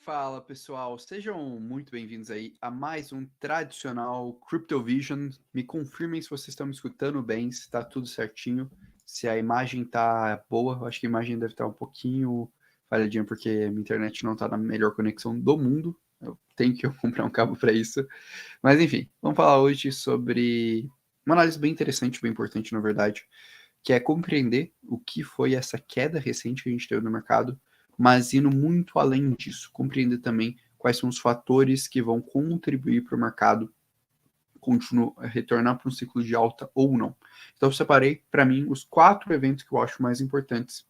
Fala pessoal, sejam muito bem-vindos aí a mais um tradicional CryptoVision. Me confirmem se vocês estão me escutando bem, se está tudo certinho, se a imagem tá boa. Eu acho que a imagem deve estar um pouquinho falhadinha porque minha internet não está na melhor conexão do mundo. Eu tenho que comprar um cabo para isso. Mas enfim, vamos falar hoje sobre uma análise bem interessante, bem importante na verdade, que é compreender o que foi essa queda recente que a gente teve no mercado, mas indo muito além disso, compreender também quais são os fatores que vão contribuir para o mercado retornar para um ciclo de alta ou não. Então eu separei para mim os 4 eventos que eu acho mais importantes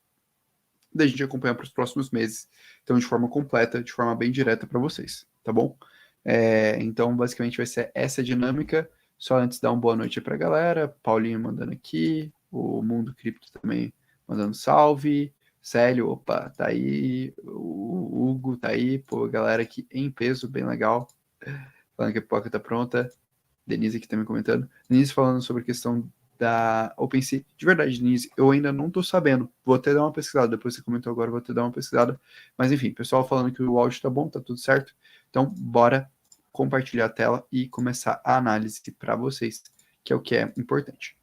da gente acompanhar para os próximos meses, então de forma completa, de forma bem direta para vocês, tá bom? Então basicamente vai ser essa dinâmica. Só antes dar uma boa noite para a galera, Paulinho mandando aqui, o Mundo Cripto também mandando salve, Célio, opa, tá aí, o Hugo tá aí, pô, galera aqui em peso, bem legal, falando que a pipoca tá pronta, Denise aqui também comentando, Denise falando sobre a questão da OpenSea, de verdade, Denise, eu ainda não tô sabendo, vou até dar uma pesquisada, depois você comentou agora, vou até dar uma pesquisada, mas enfim, pessoal falando que o áudio tá bom, tá tudo certo, então bora compartilhar a tela e começar a análise para vocês, que é o que é importante.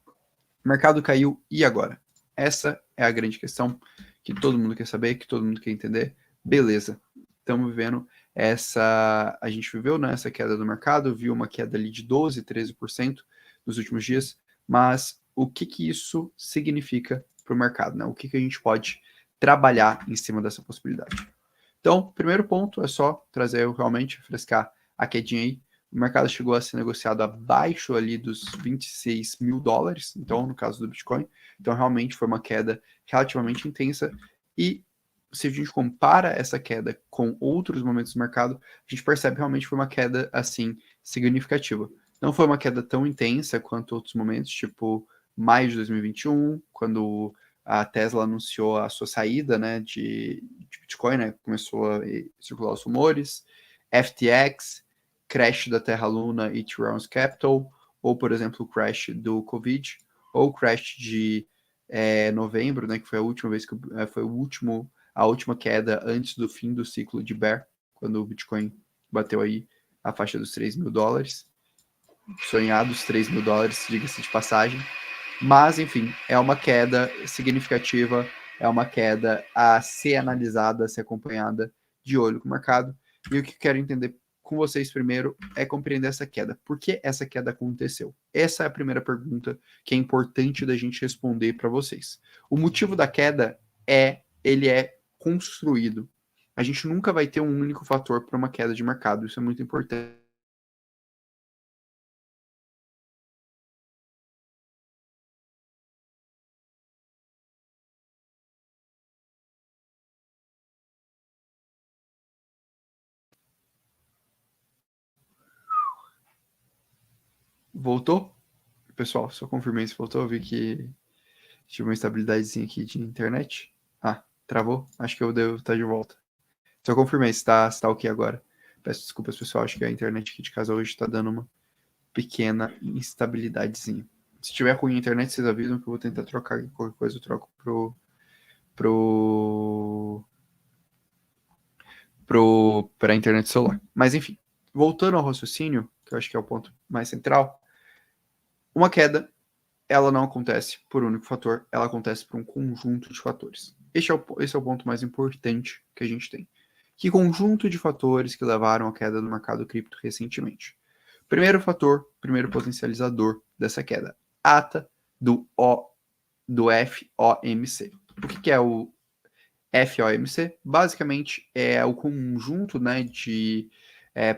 O mercado caiu e agora? Essa é a grande questão que todo mundo quer saber, que todo mundo quer entender. Beleza, estamos vivendo essa... A gente viveu nessa queda do mercado, viu uma queda ali de 12, 13% nos últimos dias, mas o que isso significa para o mercado, né? O que a gente pode trabalhar em cima dessa possibilidade? Então, primeiro ponto é só trazer realmente, refrescar a quedinha aí. O mercado chegou a ser negociado abaixo ali dos 26 mil dólares, então, no caso do Bitcoin. Então, realmente foi uma queda relativamente intensa. E se a gente compara essa queda com outros momentos do mercado, a gente percebe realmente que foi uma queda, assim, significativa. Não foi uma queda tão intensa quanto outros momentos, tipo maio de 2021, quando a Tesla anunciou a sua saída, né, de Bitcoin, né, começou a circular os rumores, FTX, crash da Terra Luna e T-Rounds Capital, ou, por exemplo, o crash do Covid, ou o crash de novembro, né, que foi a última vez que foi a última queda antes do fim do ciclo de bear, quando o Bitcoin bateu aí a faixa dos 3 mil dólares, sonhados 3 mil dólares, diga-se de passagem. Mas, enfim, é uma queda significativa, é uma queda a ser analisada, a ser acompanhada de olho com o mercado. E o que eu quero entender com vocês primeiro é compreender essa queda. Por que essa queda aconteceu? Essa é a primeira pergunta que é importante da gente responder para vocês. O motivo da queda ele é construído. A gente nunca vai ter um único fator para uma queda de mercado, isso é muito importante. Voltou? Pessoal, só confirmei se voltou, eu vi que tive uma estabilidadezinha aqui de internet. Ah, travou? Acho que eu devo estar de volta. Só confirmei se tá ok agora. Peço desculpas, pessoal. Acho que a internet aqui de casa hoje está dando uma pequena instabilidadezinha. Se tiver ruim a internet, vocês avisam que eu vou tentar trocar. Qualquer coisa eu troco pra internet celular. Mas enfim, voltando ao raciocínio, que eu acho que é o ponto mais central, uma queda ela não acontece por um único fator, ela acontece por um conjunto de fatores. Esse é o ponto mais importante que a gente tem. Que conjunto de fatores que levaram à queda do mercado cripto recentemente? Primeiro fator, primeiro potencializador dessa queda, ata do FOMC. O que é o FOMC? Basicamente é o conjunto, né, de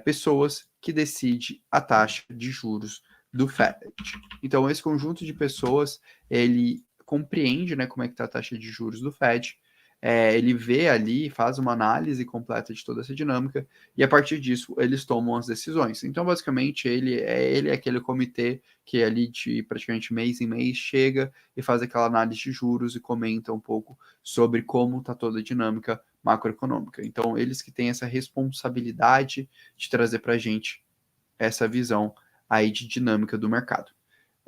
pessoas que decide a taxa de juros do Fed. Então, esse conjunto de pessoas, ele compreende, né, como é que está a taxa de juros do Fed, ele vê ali, faz uma análise completa de toda essa dinâmica, e a partir disso eles tomam as decisões. Então, basicamente, ele é aquele comitê que ali de praticamente mês em mês chega e faz aquela análise de juros e comenta um pouco sobre como está toda a dinâmica macroeconômica. Então, eles que têm essa responsabilidade de trazer para a gente essa visão aí de dinâmica do mercado.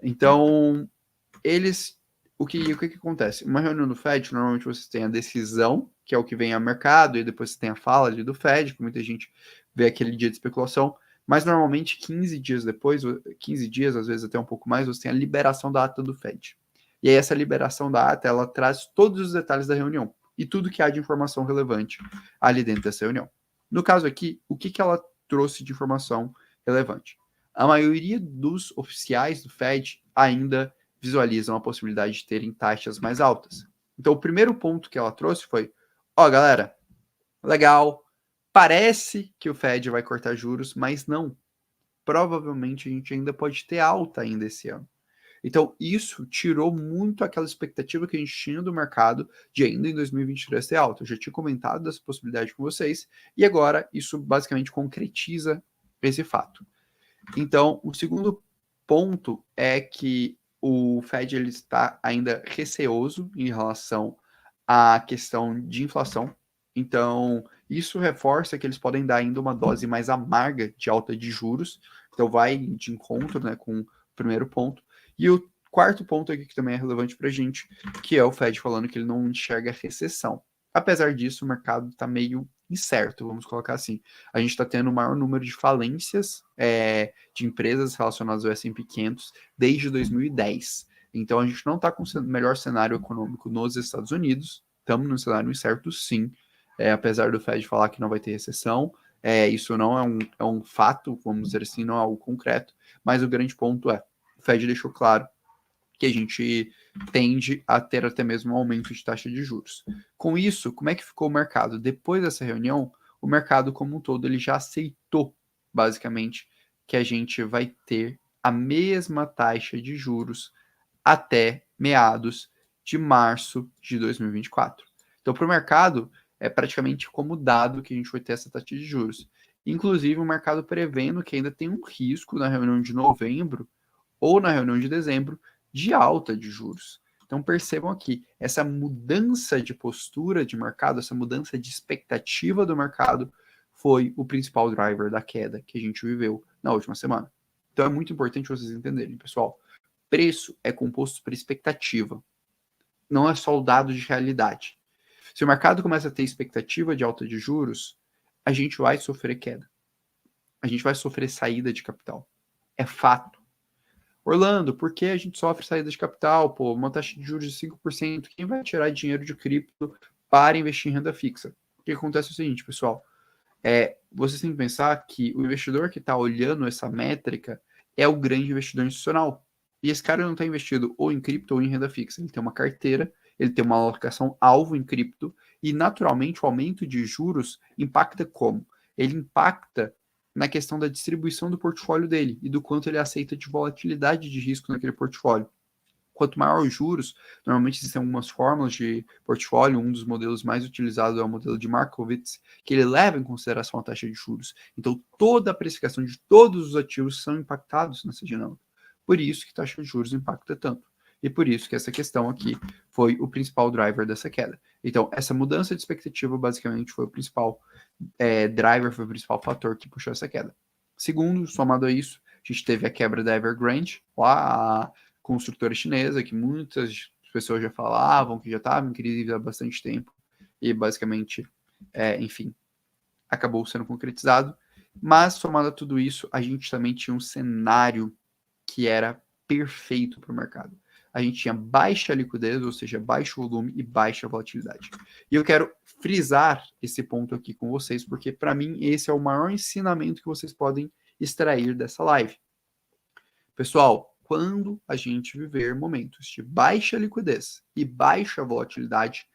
Então, eles. O que acontece? Uma reunião do Fed, normalmente vocês têm a decisão, que é o que vem ao mercado, e depois você tem a fala ali do Fed, que muita gente vê aquele dia de especulação, mas normalmente 15 dias depois, 15 dias, às vezes até um pouco mais, você tem a liberação da ata do Fed. E aí essa liberação da ata, ela traz todos os detalhes da reunião e tudo que há de informação relevante ali dentro dessa reunião. No caso aqui, o que ela trouxe de informação relevante? A maioria dos oficiais do Fed ainda visualizam a possibilidade de terem taxas mais altas. Então, o primeiro ponto que ela trouxe foi: ó, galera, legal, parece que o Fed vai cortar juros, mas não. Provavelmente a gente ainda pode ter alta ainda esse ano. Então, isso tirou muito aquela expectativa que a gente tinha do mercado de ainda em 2023 ter alta. Eu já tinha comentado dessa possibilidade com vocês, e agora isso basicamente concretiza esse fato. Então, o segundo ponto é que o Fed ele está ainda receoso em relação à questão de inflação. Então, isso reforça que eles podem dar ainda uma dose mais amarga de alta de juros. Então, vai de encontro, né, com o primeiro ponto. E o quarto ponto aqui que também é relevante para a gente, que é o Fed falando que ele não enxerga recessão. Apesar disso, o mercado está meio incerto, vamos colocar assim. A gente está tendo o maior número de falências de empresas relacionadas ao S&P 500 desde 2010. Então, a gente não está com o melhor cenário econômico nos Estados Unidos. Estamos num cenário incerto, sim. Apesar do Fed falar que não vai ter recessão, isso não é um fato, vamos dizer assim, não é algo concreto. Mas o grande ponto é, o Fed deixou claro que a gente tende a ter até mesmo um aumento de taxa de juros. Com isso, como é que ficou o mercado? Depois dessa reunião, o mercado como um todo ele já aceitou, basicamente, que a gente vai ter a mesma taxa de juros até meados de março de 2024. Então, para o mercado, é praticamente como dado que a gente vai ter essa taxa de juros. Inclusive, o mercado prevendo que ainda tem um risco na reunião de novembro ou na reunião de dezembro de alta de juros. Então percebam aqui, essa mudança de postura de mercado, essa mudança de expectativa do mercado foi o principal driver da queda que a gente viveu na última semana. Então é muito importante vocês entenderem, pessoal. Preço é composto por expectativa, não é só o dado de realidade. Se o mercado começa a ter expectativa de alta de juros, a gente vai sofrer queda. A gente vai sofrer saída de capital. É fato. Orlando, por que a gente sofre saída de capital? Pô, uma taxa de juros de 5%, quem vai tirar dinheiro de cripto para investir em renda fixa? O que acontece é o seguinte, pessoal, vocês têm que pensar que o investidor que está olhando essa métrica é o grande investidor institucional. E esse cara não está investido ou em cripto ou em renda fixa. Ele tem uma carteira, ele tem uma alocação alvo em cripto, e naturalmente o aumento de juros impacta como? Ele impacta na questão da distribuição do portfólio dele e do quanto ele aceita de volatilidade de risco naquele portfólio. Quanto maior os juros, normalmente existem algumas fórmulas de portfólio, um dos modelos mais utilizados é o modelo de Markowitz, que ele leva em consideração a taxa de juros. Então, toda a precificação de todos os ativos são impactados nessa dinâmica. Por isso que a taxa de juros impacta tanto. E por isso que essa questão aqui foi o principal driver dessa queda. Então, essa mudança de expectativa basicamente foi o principal driver, foi o principal fator que puxou essa queda. Segundo, somado a isso, a gente teve a quebra da Evergrande, lá a construtora chinesa, que muitas pessoas já falavam, que já estava em crise há bastante tempo, e basicamente, enfim, acabou sendo concretizado. Mas, somado a tudo isso, a gente também tinha um cenário que era perfeito para o mercado. A gente tinha baixa liquidez, ou seja, baixo volume e baixa volatilidade. E eu quero frisar esse ponto aqui com vocês, porque para mim esse é o maior ensinamento que vocês podem extrair dessa live. Pessoal, quando a gente viver momentos de baixa liquidez e baixa volatilidade,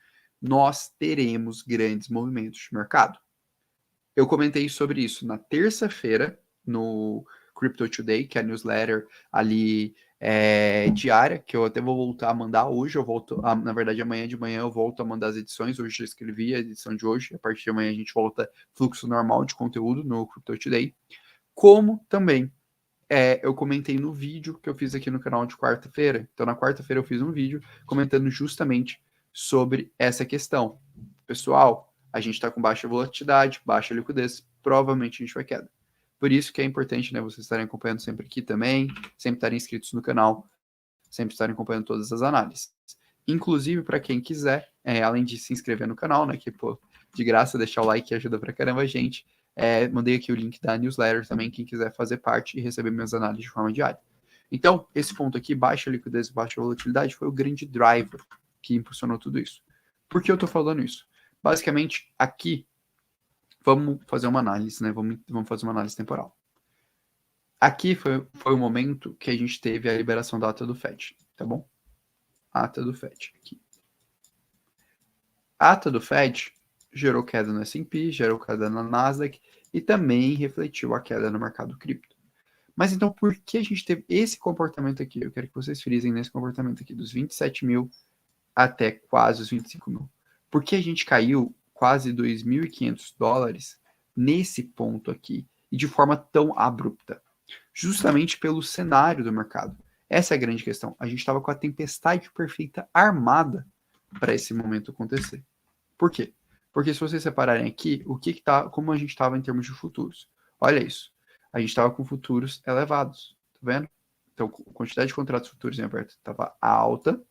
nós teremos grandes movimentos de mercado. Eu comentei sobre isso na terça-feira, no Crypto Today, que é a newsletter ali diária, que eu até vou voltar a mandar hoje. Eu volto, na verdade, amanhã de manhã eu volto a mandar as edições. Hoje eu escrevi a edição de hoje. A partir de amanhã a gente volta fluxo normal de conteúdo no Crypto Today. Como também eu comentei no vídeo que eu fiz aqui no canal de quarta-feira. Então, na quarta-feira eu fiz um vídeo comentando justamente sobre essa questão. Pessoal, a gente está com baixa volatilidade, baixa liquidez, provavelmente a gente vai queda. Por isso que é importante, né, vocês estarem acompanhando sempre aqui também, sempre estarem inscritos no canal, sempre estarem acompanhando todas as análises. Inclusive, para quem quiser, além de se inscrever no canal, né, que, pô, de graça, deixar o like ajuda pra caramba a gente, mandei aqui o link da newsletter também, quem quiser fazer parte e receber minhas análises de forma diária. Então, esse ponto aqui, baixa liquidez e baixa volatilidade, foi o grande driver que impulsionou tudo isso. Por que eu estou falando isso? Basicamente, aqui, vamos fazer uma análise, né? Vamos fazer uma análise temporal. Aqui foi o momento que a gente teve a liberação da ata do FED, tá bom? Ata do FED, aqui. A ata do FED gerou queda no S&P, gerou queda na Nasdaq e também refletiu a queda no mercado cripto. Mas então, por que a gente teve esse comportamento aqui? Eu quero que vocês frisem nesse comportamento aqui, dos 27 mil até quase os 25 mil. Por que a gente caiu quase 2.500 dólares nesse ponto aqui e de forma tão abrupta? Justamente pelo cenário do mercado. Essa é a grande questão. A gente estava com a tempestade perfeita armada para esse momento acontecer. Por quê? Porque se vocês separarem aqui, como a gente estava em termos de futuros. Olha isso. A gente estava com futuros elevados, tá vendo? Então, a quantidade de contratos futuros em aberto estava alta,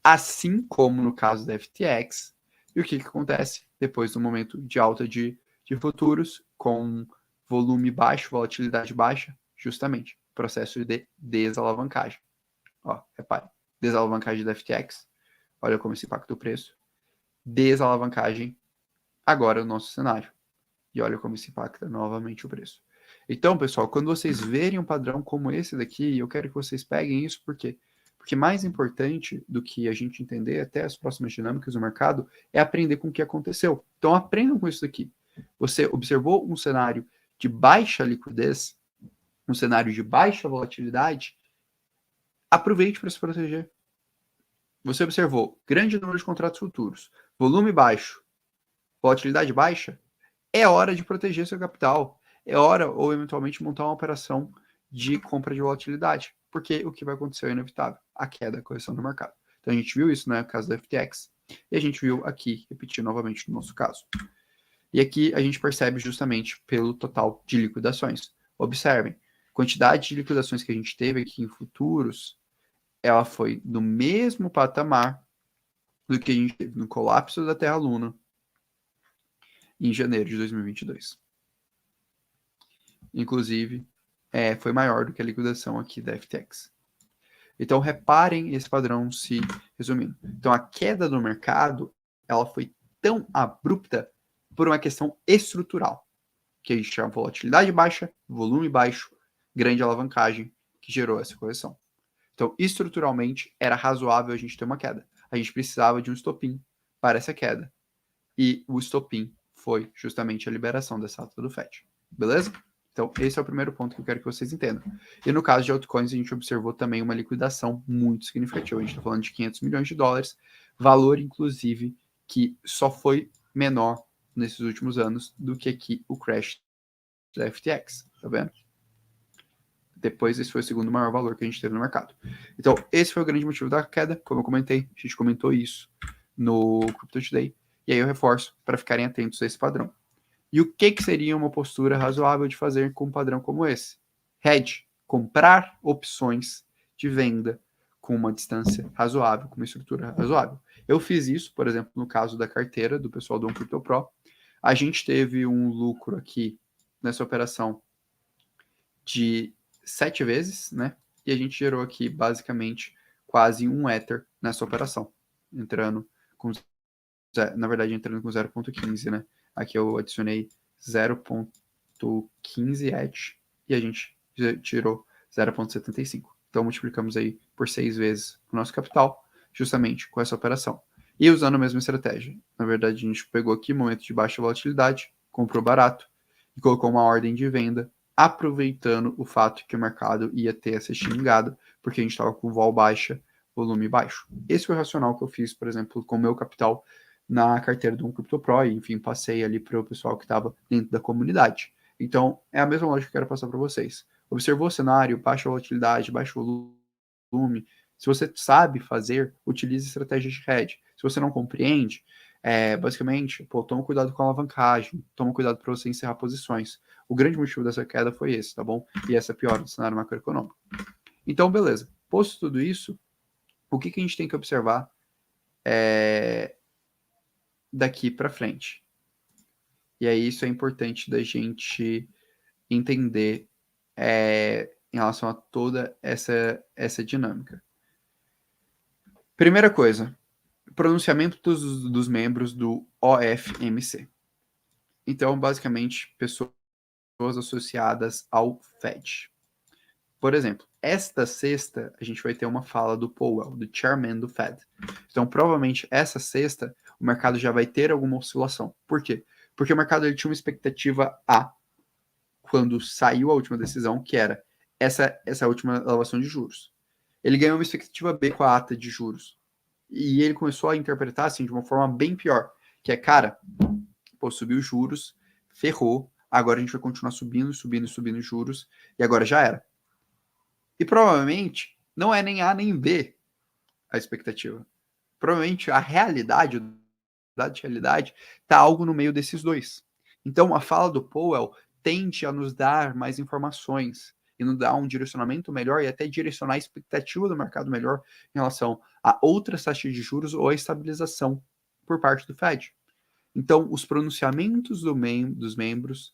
assim como no caso da FTX. E o que acontece depois do momento de alta de futuros, com volume baixo, volatilidade baixa? Justamente, processo de desalavancagem. Ó, repare, desalavancagem da FTX, olha como isso impacta o preço. Desalavancagem, agora o nosso cenário. E olha como isso impacta novamente o preço. Então, pessoal, quando vocês verem um padrão como esse daqui, eu quero que vocês peguem isso, por quê? Porque mais importante do que a gente entender até as próximas dinâmicas do mercado é aprender com o que aconteceu. Então, aprendam com isso daqui. Você observou um cenário de baixa liquidez, um cenário de baixa volatilidade, aproveite para se proteger. Você observou grande número de contratos futuros, volume baixo, volatilidade baixa, é hora de proteger seu capital. É hora, ou eventualmente, montar uma operação de compra de volatilidade. Porque o que vai acontecer é inevitável, a queda, a correção do mercado. Então a gente viu isso, né, no caso da FTX, e a gente viu aqui, repetir novamente no nosso caso. E aqui a gente percebe justamente pelo total de liquidações. Observem, a quantidade de liquidações que a gente teve aqui em futuros, ela foi no mesmo patamar do que a gente teve no colapso da Terra Luna em janeiro de 2022. Inclusive, foi maior do que a liquidação aqui da FTX. Então, reparem esse padrão se resumindo. Então, a queda do mercado, ela foi tão abrupta por uma questão estrutural, que a gente chama volatilidade baixa, volume baixo, grande alavancagem, que gerou essa correção. Então, estruturalmente, era razoável a gente ter uma queda. A gente precisava de um estopim para essa queda. E o estopim foi justamente a liberação dessa ata do FED. Beleza? Então, esse é o primeiro ponto que eu quero que vocês entendam. E no caso de altcoins, a gente observou também uma liquidação muito significativa. A gente está falando de 500 milhões de dólares, valor, inclusive, que só foi menor nesses últimos anos do que aqui o crash da FTX. Tá vendo? Depois, esse foi o segundo maior valor que a gente teve no mercado. Então, esse foi o grande motivo da queda. Como eu comentei, a gente comentou isso no Crypto Today. E aí eu reforço para ficarem atentos a esse padrão. E o que seria uma postura razoável de fazer com um padrão como esse? Hedge, comprar opções de venda com uma distância razoável, com uma estrutura razoável. Eu fiz isso, por exemplo, no caso da carteira do pessoal do OnCrypto Pro. A gente teve um lucro aqui nessa operação de 7 vezes, né? E a gente gerou aqui basicamente quase um Ether nessa operação, entrando com, na verdade, entrando com 0.15, né? Aqui eu adicionei 0.15 ETH e a gente tirou 0.75. Então multiplicamos aí por 6 vezes o nosso capital, justamente com essa operação. E usando a mesma estratégia. Na verdade, a gente pegou aqui momento de baixa volatilidade, comprou barato e colocou uma ordem de venda, aproveitando o fato que o mercado ia ter essa xingada, porque a gente estava com vol baixa, volume baixo. Esse foi o racional que eu fiz, por exemplo, com o meu capital na carteira do OnCrypto Pro, e enfim, passei ali para o pessoal que estava dentro da comunidade. Então, é a mesma lógica que eu quero passar para vocês. Observou o cenário, baixa volatilidade, baixo volume. Se você sabe fazer, utilize estratégias de hedge. Se você não compreende, basicamente, toma cuidado com a alavancagem, toma cuidado para você encerrar posições. O grande motivo dessa queda foi esse, tá bom? E essa piora do cenário macroeconômico. Então, beleza. Posto tudo isso, o que a gente tem que observar daqui para frente. E aí isso é importante da gente entender em relação a toda essa dinâmica. Primeira coisa, pronunciamento dos membros do OFMC. Então, basicamente, pessoas associadas ao Fed. Por exemplo, esta sexta a gente vai ter uma fala do Powell, do chairman do Fed. Então, provavelmente, essa sexta, o mercado já vai ter alguma oscilação. Por quê? Porque o mercado ele tinha uma expectativa A quando saiu a última decisão, que era essa última elevação de juros. Ele ganhou uma expectativa B com a ata de juros. E ele começou a interpretar assim de uma forma bem pior, que é, cara, pô, subiu os juros, ferrou, agora a gente vai continuar subindo juros, e agora já era. E provavelmente não é nem A nem B a expectativa. Provavelmente a realidade, o dado de realidade, está algo no meio desses dois. Então a fala do Powell tende a nos dar mais informações e nos dar um direcionamento melhor e até direcionar a expectativa do mercado melhor em relação a outras taxas de juros ou a estabilização por parte do Fed. Então, os pronunciamentos dos membros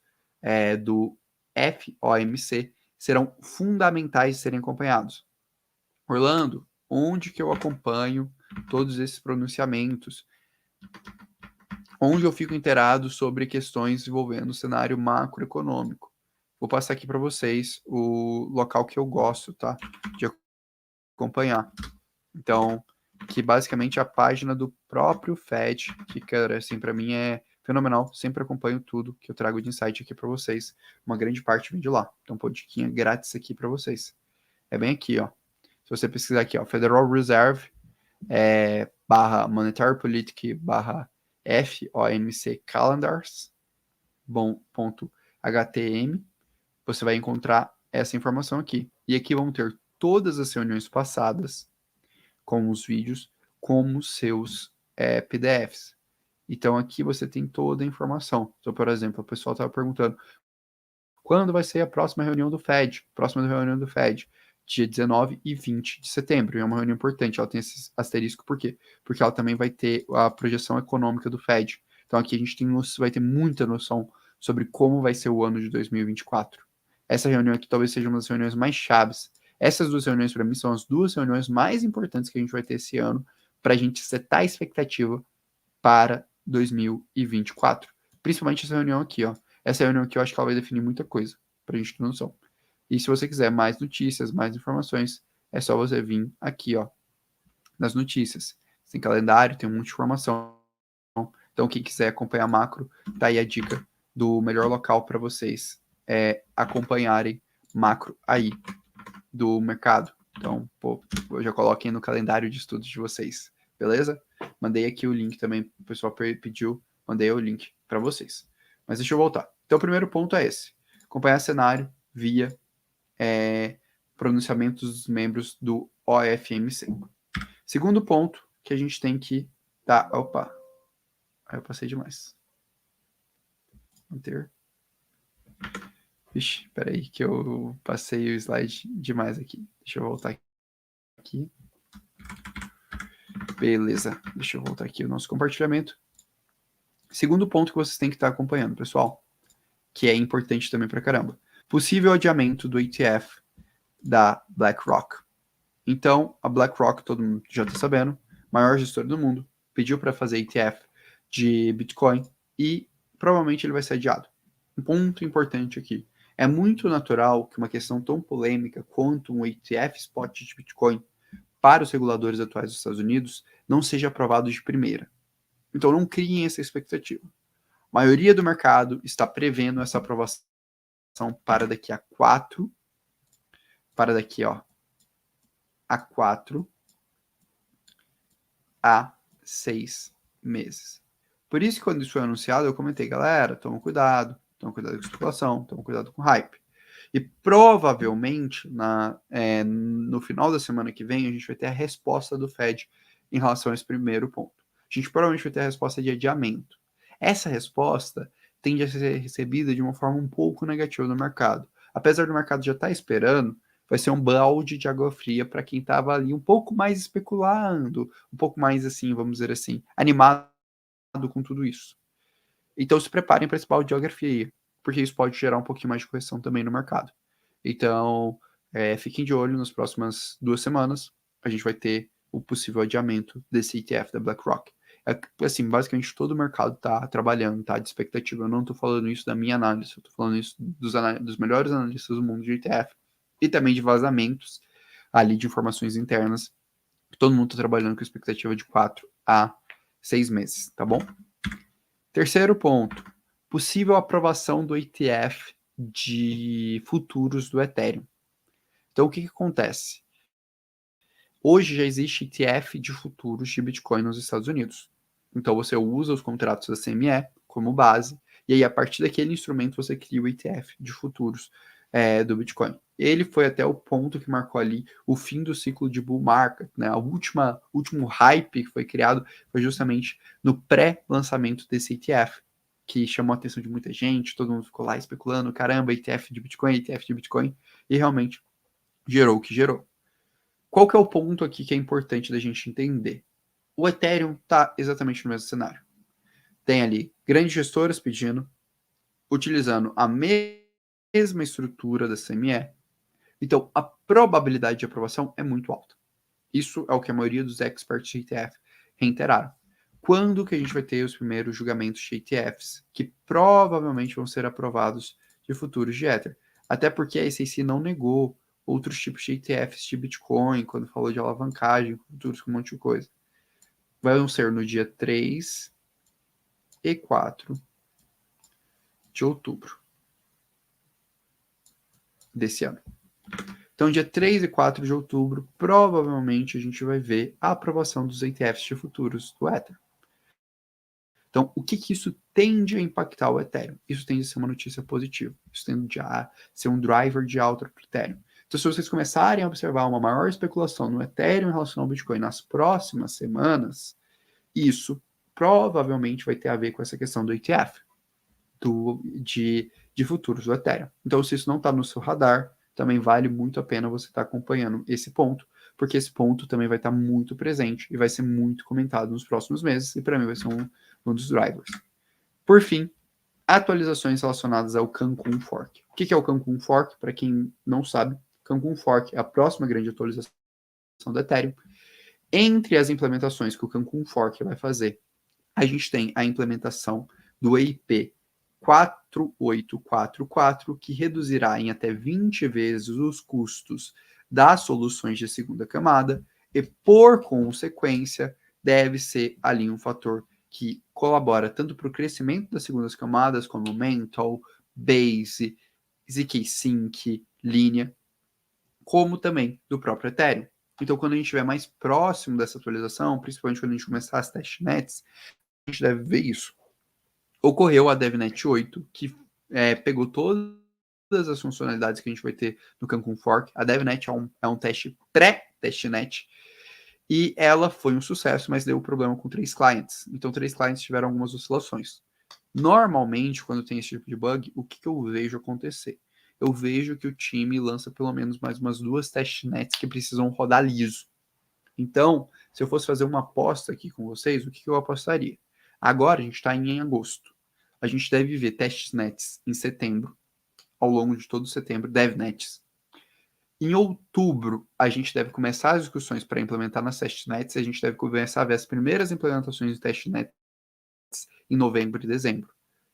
do FOMC serão fundamentais de serem acompanhados. Orlando, onde que eu acompanho todos esses pronunciamentos? Onde eu fico inteirado sobre questões envolvendo o cenário macroeconômico? Vou passar aqui para vocês o local que eu gosto, tá? De acompanhar. Então, que basicamente é a página do próprio Fed, que, cara, assim, para mim é fenomenal. Sempre acompanho tudo que eu trago de insight aqui para vocês. Uma grande parte vem de lá. Então, pô, diquinha grátis aqui para vocês. É bem aqui, ó. Se você pesquisar aqui, ó, Federal Reserve, barra Monetary Policy, barra FOMC Calendars, ponto HTM, você vai encontrar essa informação aqui. E aqui vão ter todas as reuniões passadas, com os vídeos, como seus PDFs. Então aqui você tem toda a informação. Então, por exemplo, o pessoal estava perguntando quando vai ser a próxima reunião do Fed? Próxima reunião do Fed, dia 19 e 20 de setembro. E é uma reunião importante, ela tem esse asterisco, por quê? Porque ela também vai ter a projeção econômica do Fed. Então aqui a gente vai ter muita noção sobre como vai ser o ano de 2024. Essa reunião aqui talvez seja uma das reuniões mais chaves. Essas duas reuniões, para mim, são as duas reuniões mais importantes que a gente vai ter esse ano para a gente setar a expectativa para 2024. Principalmente essa reunião aqui, ó. Essa reunião aqui eu acho que ela vai definir muita coisa, para a gente ter noção. E se você quiser mais notícias, mais informações, é só você vir aqui, ó, nas notícias. Tem calendário, tem um monte de informação. Então, quem quiser acompanhar macro, tá aí a dica do melhor local para vocês acompanharem macro aí do mercado. Então, pô, eu já coloquei no calendário de estudos de vocês, beleza? Mandei aqui o link também, o pessoal pediu, mandei o link para vocês. Mas deixa eu voltar. Então, o primeiro ponto é esse: acompanhar cenário via pronunciamentos dos membros do OFMC. Segundo ponto que a gente tem que dar. Opa, aí eu passei demais. Manter. Vixe, peraí, que eu passei o slide demais aqui. Deixa eu voltar aqui. Beleza, deixa eu voltar aqui o nosso compartilhamento. Segundo ponto que vocês têm que estar acompanhando, pessoal, que é importante também pra caramba. Possível adiamento do ETF da BlackRock. Então, a BlackRock, todo mundo já está sabendo, maior gestora do mundo, pediu para fazer ETF de Bitcoin e provavelmente ele vai ser adiado. Um ponto importante aqui. É muito natural que uma questão tão polêmica quanto um ETF spot de Bitcoin para os reguladores atuais dos Estados Unidos não seja aprovado de primeira. Então não criem essa expectativa. A maioria do mercado está prevendo essa aprovação para daqui a 4 a 6 meses. Por isso que quando isso foi anunciado, eu comentei, galera, toma cuidado com especulação, toma cuidado com hype. E provavelmente, no final da semana que vem, a gente vai ter a resposta do Fed em relação a esse primeiro ponto. A gente provavelmente vai ter a resposta de adiamento. Essa resposta tende a ser recebida de uma forma um pouco negativa no mercado. Apesar do mercado já estar esperando, vai ser um balde de água fria para quem estava ali um pouco mais especulando, um pouco mais assim, vamos dizer assim, animado com tudo isso. Então se preparem para esse balde de água fria, porque isso pode gerar um pouquinho mais de correção também no mercado. Então, fiquem de olho nas próximas 2 semanas, a gente vai ter o possível adiamento desse ETF da BlackRock. Assim, basicamente todo o mercado está trabalhando, tá de expectativa. Eu não estou falando isso da minha análise, eu estou falando isso dos melhores analistas do mundo de ETF e também de vazamentos ali de informações internas. Todo mundo está trabalhando com expectativa de 4 a 6 meses, tá bom? Terceiro ponto, possível aprovação do ETF de futuros do Ethereum. Então, o que acontece? Hoje já existe ETF de futuros de Bitcoin nos Estados Unidos. Então, você usa os contratos da CME como base, e aí, a partir daquele instrumento, você cria o ETF de futuros do Bitcoin. Ele foi até o ponto que marcou ali o fim do ciclo de bull market, né? O último hype que foi criado foi justamente no pré-lançamento desse ETF, que chamou a atenção de muita gente, todo mundo ficou lá especulando, caramba, ETF de Bitcoin, e realmente gerou o que gerou. Qual que é o ponto aqui que é importante da gente entender? O Ethereum está exatamente no mesmo cenário. Tem ali grandes gestoras pedindo, utilizando a mesma estrutura da CME. Então, a probabilidade de aprovação é muito alta. Isso é o que a maioria dos experts de ETF reiteraram. Quando que a gente vai ter os primeiros julgamentos de ETFs que provavelmente vão ser aprovados de futuros de Ether? Até porque a SEC não negou outros tipos de ETFs de Bitcoin, quando falou de alavancagem, futuros com um monte de coisa. Vão ser no dia 3 e 4 de outubro desse ano. Então, dia 3 e 4 de outubro, provavelmente a gente vai ver a aprovação dos ETFs de futuros do Ether. Então, o que isso tende a impactar o Ethereum? Isso tende a ser uma notícia positiva. Isso tende a ser um driver de alta para o Ethereum. Então, se vocês começarem a observar uma maior especulação no Ethereum em relação ao Bitcoin nas próximas semanas, isso provavelmente vai ter a ver com essa questão do ETF, de futuros do Ethereum. Então, se isso não está no seu radar, também vale muito a pena você estar acompanhando esse ponto, porque esse ponto também vai estar muito presente e vai ser muito comentado nos próximos meses, e para mim vai ser um dos drivers. Por fim, atualizações relacionadas ao Cancun Fork. O que é o Cancun Fork? Para quem não sabe, Cancun Fork é a próxima grande atualização do Ethereum. Entre as implementações que o Cancun Fork vai fazer, a gente tem a implementação do EIP 4844, que reduzirá em até 20 vezes os custos das soluções de segunda camada e, por consequência, deve ser ali um fator que colabora tanto para o crescimento das segundas camadas, como Mantle, Base, zk-Sync, Linea, como também do próprio Ethereum. Então, quando a gente estiver mais próximo dessa atualização, principalmente quando a gente começar as testnets, a gente deve ver isso. Ocorreu a DevNet 8, que pegou todas as funcionalidades que a gente vai ter no Cancun Fork. A DevNet é um teste pré-testnet, e ela foi um sucesso, mas deu problema com 3 clients. Então, 3 clients tiveram algumas oscilações. Normalmente, quando tem esse tipo de bug, o que eu vejo acontecer? Eu vejo que o time lança pelo menos mais umas 2 testnets que precisam rodar liso. Então, se eu fosse fazer uma aposta aqui com vocês, o que eu apostaria? Agora a gente está em agosto. A gente deve ver testnets em setembro, ao longo de todo setembro, devnets. Em outubro, a gente deve começar as discussões para implementar nas testnets, e a gente deve começar a ver as primeiras implementações de testnets em novembro e dezembro.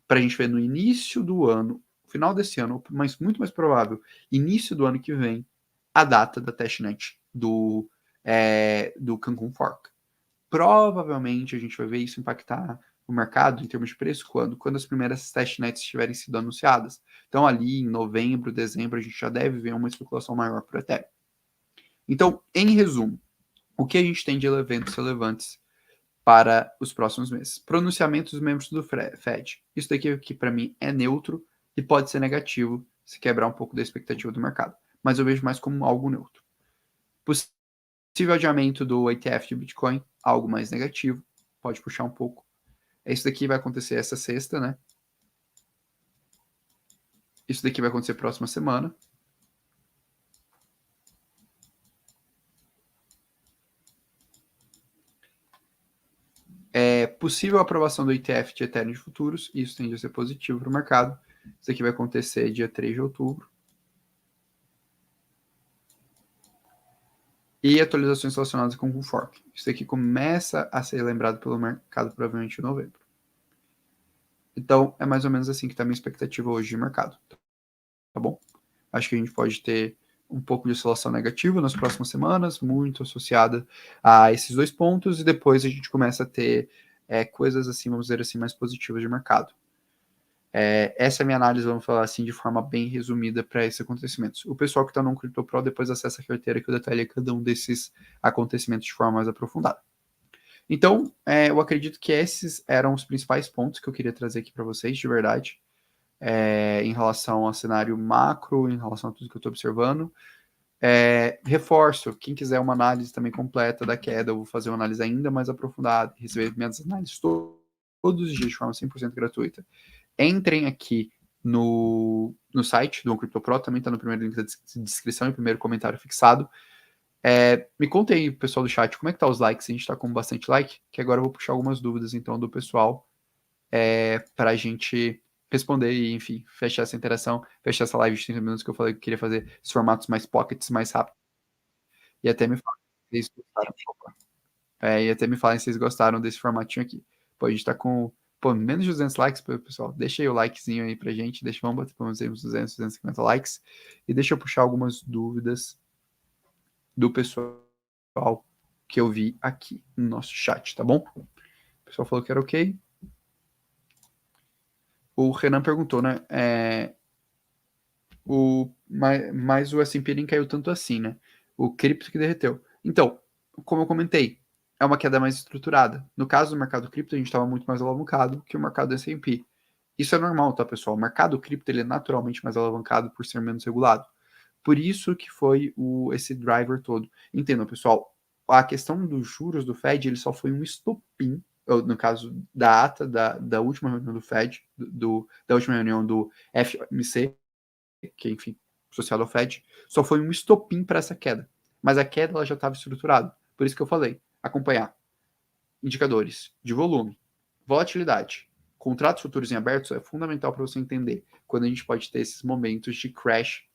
Para a gente ver no início do ano, final desse ano, mas muito mais provável, início do ano que vem, a data da testnet do Cancun Fork. Provavelmente a gente vai ver isso impactar o mercado em termos de preço quando as primeiras testnets tiverem sido anunciadas. Então, ali em novembro, dezembro, a gente já deve ver uma especulação maior para o Ethereum. Então, em resumo, o que a gente tem de eventos relevantes para os próximos meses? Pronunciamento dos membros do Fed. Isso daqui que para mim é neutro e pode ser negativo se quebrar um pouco da expectativa do mercado. Mas eu vejo mais como algo neutro. Possível adiamento do ETF de Bitcoin, algo mais negativo, pode puxar um pouco. Isso daqui vai acontecer essa sexta, né? Isso daqui vai acontecer próxima semana. Possível aprovação do ETF de Ethereum de futuros, isso tende a ser positivo para o mercado. Isso aqui vai acontecer dia 3 de outubro. E atualizações relacionadas com o fork. Isso aqui começa a ser lembrado pelo mercado provavelmente em novembro. Então, é mais ou menos assim que está a minha expectativa hoje de mercado. Tá bom? Acho que a gente pode ter um pouco de oscilação negativa nas próximas semanas, muito associada a esses dois pontos, e depois a gente começa a ter coisas assim, vamos dizer assim, mais positivas de mercado. Essa é a minha análise, vamos falar assim, de forma bem resumida para esses acontecimentos. O pessoal que está no CryptoPro depois acessa a carteira que eu detalhei cada um desses acontecimentos de forma mais aprofundada. Então, eu acredito que esses eram os principais pontos que eu queria trazer aqui para vocês, de verdade, em relação ao cenário macro, em relação a tudo que eu estou observando. Reforço, quem quiser uma análise também completa da queda, eu vou fazer uma análise ainda mais aprofundada, receber minhas análises todos os dias de forma 100% gratuita. Entrem aqui no site do CryptoPro, também está no primeiro link da descrição e primeiro comentário fixado. Me contem aí, pessoal do chat, como é que tá os likes? A gente está com bastante like, que agora eu vou puxar algumas dúvidas, então, do pessoal, para a gente responder e, enfim, fechar essa interação, fechar essa live de 30 minutos que eu falei que queria fazer esses formatos mais pockets, mais rápido. E até me falem se vocês gostaram. E até me falem se vocês gostaram desse formatinho aqui. Pô, a gente tá com menos de 200 likes, pessoal. Deixa aí o likezinho aí pra gente. Vamos bater pelo menos uns 200, 250 likes. E deixa eu puxar algumas dúvidas do pessoal que eu vi aqui no nosso chat, tá bom? O pessoal falou que era ok. O Renan perguntou, né? Mas o S&P nem caiu tanto assim, né? O cripto que derreteu. Então, como eu comentei, é uma queda mais estruturada. No caso do mercado cripto, a gente estava muito mais alavancado que o mercado S&P. Isso é normal, tá, pessoal? O mercado cripto ele é naturalmente mais alavancado por ser menos regulado. Por isso que foi esse driver todo. Entendam, pessoal, a questão dos juros do Fed ele só foi um estopim, no caso da ata da última reunião do Fed, da última reunião do FOMC, que enfim, associado ao Fed, só foi um estopim para essa queda. Mas a queda ela já estava estruturada. Por isso que eu falei, acompanhar indicadores de volume, volatilidade, contratos futuros em abertos é fundamental para você entender quando a gente pode ter esses momentos de crash,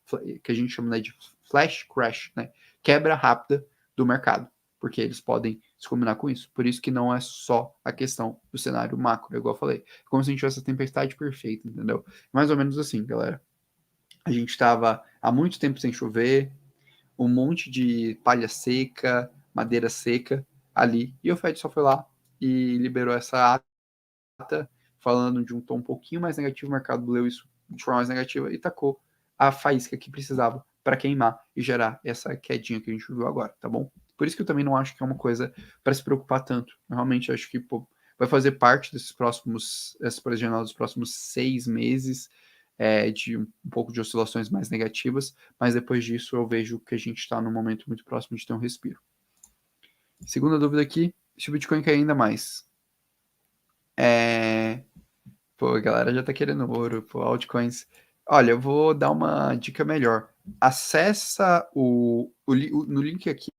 que a gente chama, né, de flash crash, né? Quebra rápida do mercado, porque eles podem se combinar com isso. Por isso que não é só a questão do cenário macro, igual eu falei. É como se a gente tivesse a tempestade perfeita, entendeu? Mais ou menos assim, galera. A gente estava há muito tempo sem chover, um monte de palha seca, madeira seca ali, e o Fed só foi lá e liberou essa ata, falando de um tom um pouquinho mais negativo, o mercado leu isso de forma mais negativa e tacou a faísca que precisava para queimar e gerar essa quedinha que a gente viu agora, tá bom? Por isso que eu também não acho que é uma coisa para se preocupar tanto. Eu realmente acho que vai fazer parte essa projeção dos próximos 6 meses, de um pouco de oscilações mais negativas, mas depois disso eu vejo que a gente está num momento muito próximo de ter um respiro. Segunda dúvida aqui, se o Bitcoin cair ainda mais. Pô, a galera já tá querendo ouro, pô, altcoins. Olha, eu vou dar uma dica melhor. Acessa no link aqui,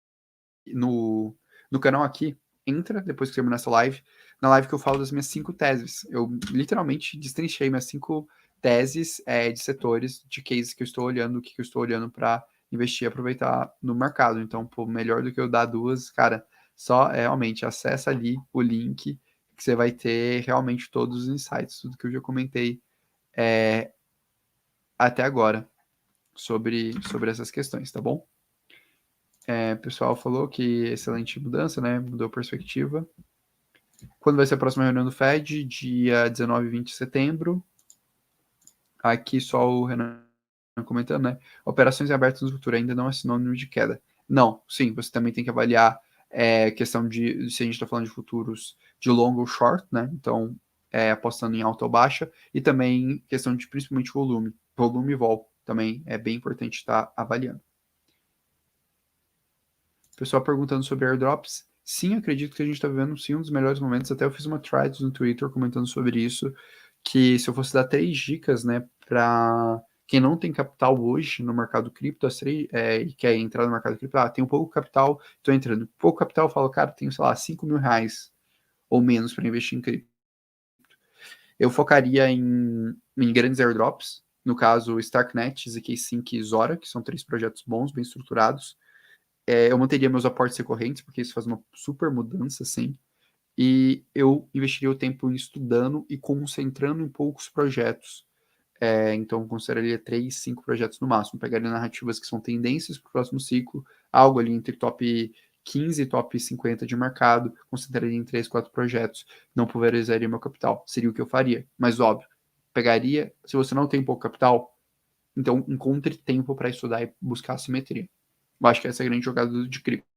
no canal aqui, entra depois que terminar essa live, na live que eu falo das minhas 5 teses. Eu literalmente destrinchei minhas 5 teses de setores, de cases que eu estou olhando, o que eu estou olhando para investir e aproveitar no mercado. Então, pô, melhor do que eu dar duas, cara, só realmente acessa ali o link que você vai ter realmente todos os insights, tudo que eu já comentei até agora sobre essas questões, tá bom? O pessoal falou que excelente mudança, né? Mudou a perspectiva. Quando vai ser a próxima reunião do Fed? Dia 19 e 20 de setembro. Aqui só o Renan comentando, né? Operações abertas no futuro ainda não é sinônimo de queda. Não, sim, você também tem que avaliar questão de se a gente está falando de futuros de long ou short, né? Então, apostando em alta ou baixa, e também questão de principalmente volume. Volume e vol também é bem importante estar avaliando. Pessoal perguntando sobre airdrops. Sim, acredito que a gente está vivendo sim um dos melhores momentos. Até eu fiz uma thread no Twitter comentando sobre isso, que se eu fosse dar 3 dicas, né, para quem não tem capital hoje no mercado cripto, e quer entrar no mercado cripto, tem um pouco capital, estou entrando. Pouco capital, eu falo, cara, tenho, sei lá, 5 mil reais. ou menos para investir em cripto. Eu focaria em grandes airdrops, no caso Starknet, ZK-Sync e Zora, que são 3 projetos bons, bem estruturados. Eu manteria meus aportes recorrentes, porque isso faz uma super mudança, assim. E eu investiria o tempo estudando e concentrando em poucos projetos. Então, consideraria 3, 5 projetos no máximo. Pegaria narrativas que são tendências para o próximo ciclo, algo ali entre top 15 e top 50 de mercado, concentraria em 3, 4 projetos. Não pulverizaria meu capital. Seria o que eu faria. Mas, óbvio, pegaria. Se você não tem pouco capital, então encontre tempo para estudar e buscar a simetria. Eu acho que essa é a grande jogada de cripto.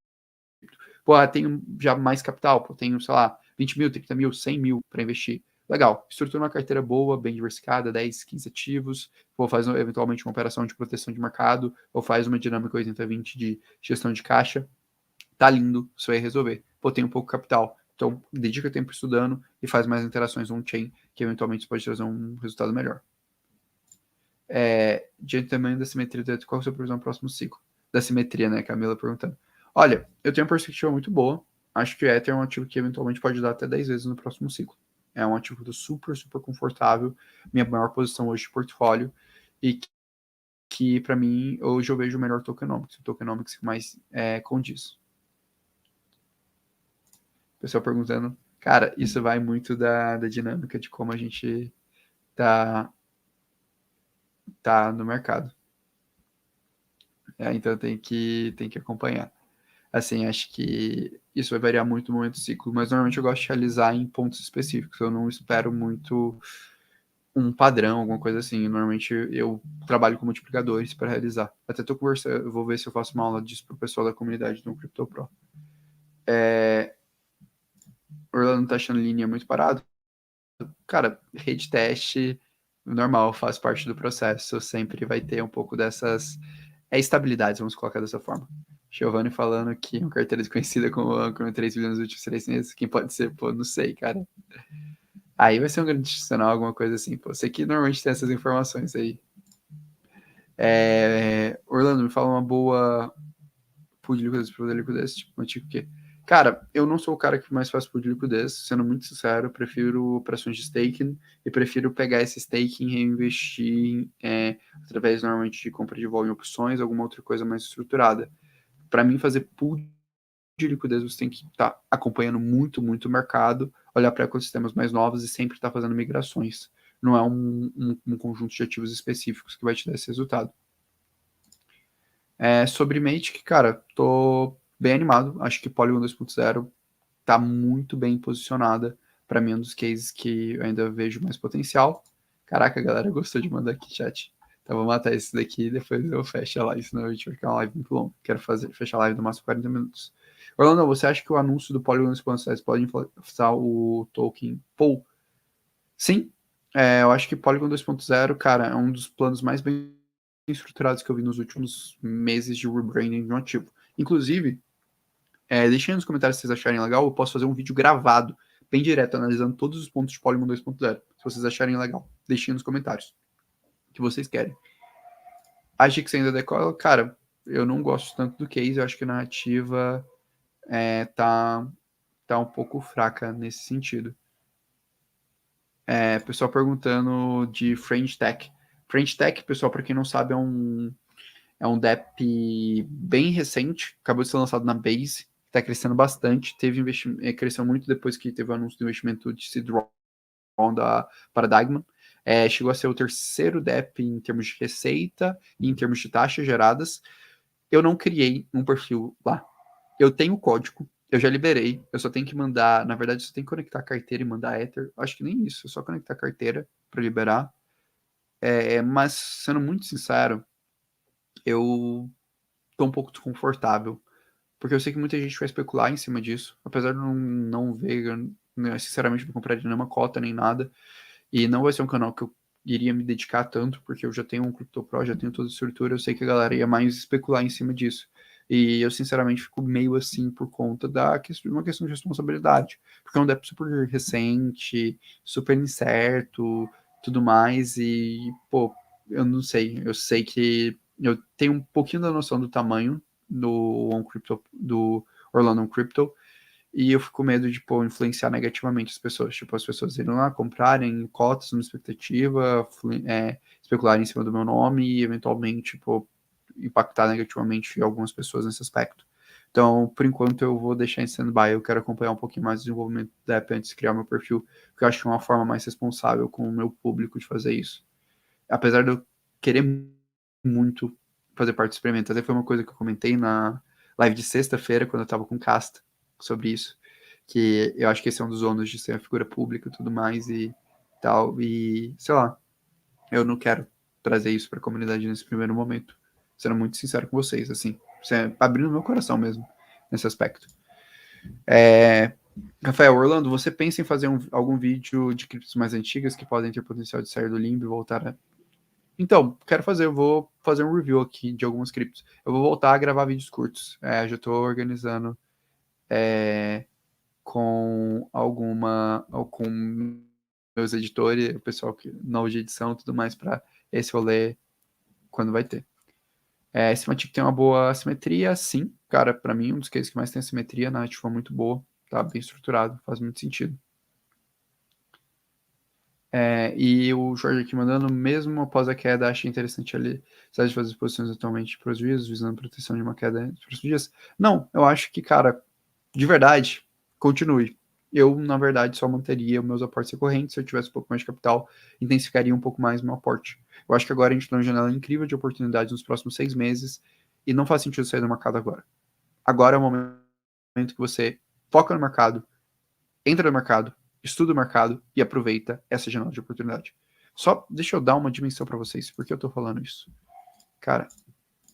Pô, tenho já mais capital, pô, tenho, sei lá, 20 mil, 30 mil, 100 mil para investir. Legal, estrutura uma carteira boa, bem diversificada, 10, 15 ativos, ou faz eventualmente uma operação de proteção de mercado, ou faz uma dinâmica 80-20 de gestão de caixa. Tá lindo, isso vai resolver. Pô, tem um pouco capital, então dedica tempo estudando e faz mais interações on-chain, que eventualmente pode trazer um resultado melhor. Diante também da simetria, qual é a sua previsão no próximo ciclo? Da simetria, né, Camila perguntando. Olha, eu tenho uma perspectiva muito boa. Acho que o Ether é um ativo que eventualmente pode dar até 10 vezes no próximo ciclo. É um ativo que eu tô super, super confortável. Minha maior posição hoje de portfólio. E que para mim, hoje eu vejo o melhor tokenomics. O tokenomics que mais condiz. Pessoal perguntando. Cara, isso vai muito da dinâmica de como a gente tá no mercado. Então tem que acompanhar. Assim, acho que isso vai variar muito no momento do ciclo, mas normalmente eu gosto de realizar em pontos específicos. Eu não espero muito um padrão, alguma coisa assim. Normalmente eu trabalho com multiplicadores para realizar. Até tô conversando, eu vou ver se eu faço uma aula disso pro pessoal da comunidade do Crypto Pro. Orlando tá achando linha muito parado? Cara, rede teste normal, faz parte do processo. Sempre vai ter um pouco dessas estabilidades, vamos colocar dessa forma. Giovanni falando que uma carteira desconhecida com o âncora 3 bilhões nos últimos 3 meses. Quem pode ser? Pô, não sei, cara. Aí vai ser um grande institucional, alguma coisa assim. Pô, você que normalmente tem essas informações aí. Orlando, me fala uma boa pool de liquidez para liquidez, tipo, tipo o quê? Cara, eu não sou o cara que mais faz pool de liquidez, sendo muito sincero, prefiro operações de staking e prefiro pegar esse staking e reinvestir através, normalmente, de compra de volume em opções, alguma outra coisa mais estruturada. Para mim, fazer pool de liquidez, você tem que estar acompanhando muito, muito o mercado, olhar para ecossistemas mais novos e sempre estar fazendo migrações. Não é um conjunto de ativos específicos que vai te dar esse resultado. Sobre Matic, cara, tô bem animado. Acho que Polygon 2.0 tá muito bem posicionada. Para mim, é um dos cases que eu ainda vejo mais potencial. Caraca, a galera gostou de mandar aqui chat. Então vou matar esse daqui e depois eu fecho a live, senão a gente vai ficar uma live muito longa. Quero fechar a live no máximo 40 minutos. Orlando, você acha que o anúncio do Polygon 2.0 pode influenciar o token Pool? Sim, eu acho que Polygon 2.0, cara, é um dos planos mais bem estruturados que eu vi nos últimos meses de rebranding de um ativo. Inclusive, deixem nos comentários se vocês acharem legal, eu posso fazer um vídeo gravado, bem direto, analisando todos os pontos de Polygon 2.0. Se vocês acharem legal, deixem nos comentários o que vocês querem. A Gix ainda decola, cara, eu não gosto tanto do case, eu acho que a narrativa tá um pouco fraca nesse sentido. Pessoal perguntando de French Tech. French Tech, pessoal, para quem não sabe, é um DEP bem recente, acabou de ser lançado na Base, está crescendo bastante, cresceu muito depois que teve o anúncio do investimento de seed round da Paradigm. Chegou a ser o terceiro DEP em termos de receita e em termos de taxas geradas. Eu não criei um perfil lá. Eu tenho o código, eu já liberei, eu só tenho que mandar, na verdade, só tem que conectar a carteira e mandar Ether. Acho que nem isso, é só conectar a carteira para liberar. Mas, sendo muito sincero, eu tô um pouco desconfortável, porque eu sei que muita gente vai especular em cima disso, apesar de eu não ver, sinceramente, não compraria nenhuma cota nem nada, e não vai ser um canal que eu iria me dedicar tanto, porque eu já tenho um Crypto Pro, já tenho toda a estrutura, eu sei que a galera ia mais especular em cima disso. E eu, sinceramente, fico meio assim por conta de uma questão de responsabilidade. Porque é um DEP super recente, super incerto, tudo mais, e, pô, eu não sei. Eu sei que eu tenho um pouquinho da noção do tamanho do OnCrypto, do Orlando On Crypto, e eu fico com medo de, pô, influenciar negativamente as pessoas. Tipo, as pessoas irem lá, comprarem cotas numa expectativa, especularem em cima do meu nome e, eventualmente, pô, impactar negativamente algumas pessoas nesse aspecto. Então, por enquanto, eu vou deixar em stand-by. Eu quero acompanhar um pouquinho mais o desenvolvimento da app antes de criar meu perfil, porque eu acho que é uma forma mais responsável com o meu público de fazer isso. Apesar de eu querer muito fazer parte do experimento. Até foi uma coisa que eu comentei na live de sexta-feira, quando eu estava com o Casta, sobre isso, que eu acho que esse é um dos ônus de ser uma figura pública e tudo mais e tal, e sei lá, eu não quero trazer isso para a comunidade nesse primeiro momento, sendo muito sincero com vocês, assim, abrindo meu coração mesmo, nesse aspecto. Rafael, Orlando, você pensa em fazer algum vídeo de criptos mais antigas que podem ter potencial de sair do limbo e voltar a... Então, quero fazer, eu vou fazer um review aqui de algumas criptos. Eu vou voltar a gravar vídeos curtos. Já estou organizando com meus editores, o pessoal que novo de edição e tudo mais, para esse rolê quando vai ter. Esse Matic tem uma boa simetria, sim. Cara, para mim, um dos cases que mais tem simetria, na narrativa muito boa, tá bem estruturado, faz muito sentido. E o Jorge aqui mandando, mesmo após a queda, acha interessante ali de fazer posições atualmente para os juízos, visando proteção de uma queda nos próximos dias? Não, eu acho que, cara, de verdade, continue. Eu, na verdade, só manteria meus aportes recorrentes. Se eu tivesse um pouco mais de capital, intensificaria um pouco mais meu aporte. Eu acho que agora a gente tem uma janela incrível de oportunidades nos próximos 6 meses e não faz sentido sair do mercado agora. Agora é o momento que você foca no mercado, entra no mercado, estuda o mercado e aproveita essa janela de oportunidade. Só deixa eu dar uma dimensão para vocês, por que eu tô falando isso. Cara,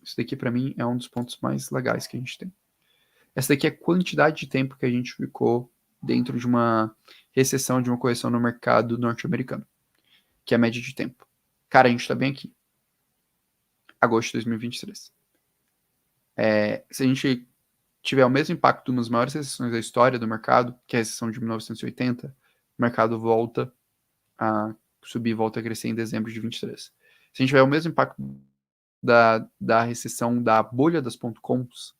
isso daqui para mim é um dos pontos mais legais que a gente tem. Essa daqui é a quantidade de tempo que a gente ficou dentro de uma recessão, de uma correção no mercado norte-americano, que é a média de tempo. Cara, a gente tá bem aqui. Agosto de 2023. Se a gente tiver o mesmo impacto nas maiores recessões da história do mercado, que é a recessão de 1980, o mercado volta a subir, volta a crescer em dezembro de 23. Se a gente tiver o mesmo impacto da recessão da bolha das .coms,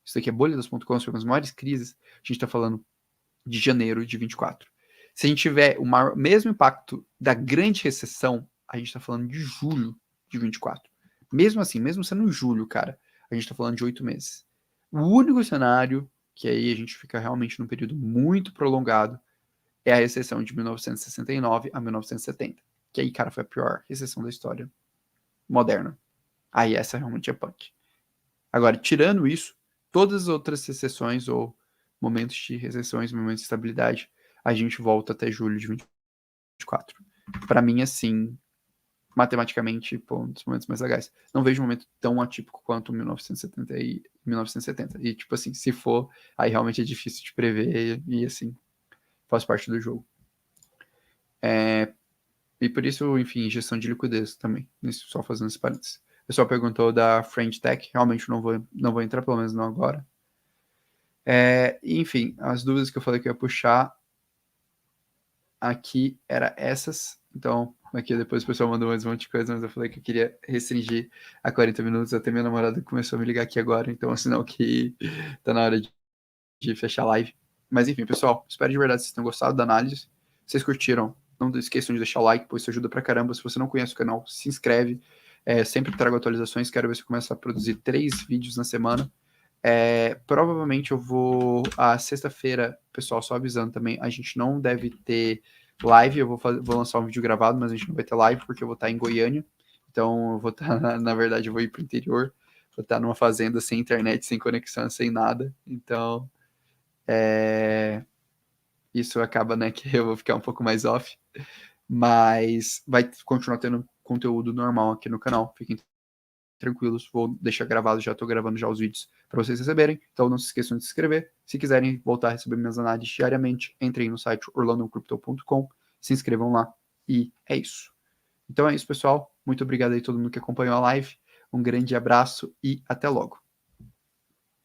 isso aqui é bolha das .coms, foi uma das maiores crises, a gente está falando de janeiro de 24. Se a gente tiver o mesmo impacto da grande recessão, a gente está falando de julho de 24. Mesmo assim, mesmo sendo julho, cara, a gente está falando de 8 meses. O único cenário, que aí a gente fica realmente num período muito prolongado, é a recessão de 1969 a 1970. Que aí, cara, foi a pior recessão da história moderna. Aí essa realmente é punk. Agora, tirando isso, todas as outras recessões ou momentos de recessões, momentos de estabilidade, a gente volta até julho de 24. Para mim, assim, matematicamente, pô, um dos momentos mais legais. Não vejo um momento tão atípico quanto 1970 e 1970. E, tipo assim, se for, aí realmente é difícil de prever e assim, faz parte do jogo. E por isso, enfim, gestão de liquidez também. Isso, só fazendo esse parênteses. O pessoal perguntou da French Tech, realmente não vou entrar, pelo menos não agora. Enfim, as dúvidas que eu falei que eu ia puxar aqui era essas. Então, aqui depois o pessoal mandou mais um monte de coisa, mas eu falei que eu queria restringir a 40 minutos. Até minha namorada começou a me ligar aqui agora, então é sinal que tá na hora de fechar a live. Mas enfim, pessoal, espero de verdade que vocês tenham gostado da análise. Se vocês curtiram, não esqueçam de deixar o like, pois isso ajuda pra caramba. Se você não conhece o canal, se inscreve. Sempre trago atualizações, quero ver se eu começo a produzir 3 vídeos na semana. Provavelmente eu vou a sexta-feira, pessoal, só avisando também, a gente não deve ter live, eu vou lançar um vídeo gravado, mas a gente não vai ter live porque eu vou estar em Goiânia, então eu vou estar, na verdade, eu vou ir pro interior, vou estar numa fazenda sem internet, sem conexão, sem nada, então isso acaba, né, que eu vou ficar um pouco mais off, mas vai continuar tendo conteúdo normal aqui no canal, fiquem tranquilos, vou deixar gravado, já estou gravando já os vídeos para vocês receberem, então não se esqueçam de se inscrever. Se quiserem voltar a receber minhas análises diariamente, entrem no site orlandocrypto.com, se inscrevam lá e é isso. Então é isso, pessoal. Muito obrigado aí a todo mundo que acompanhou a live. Um grande abraço e até logo.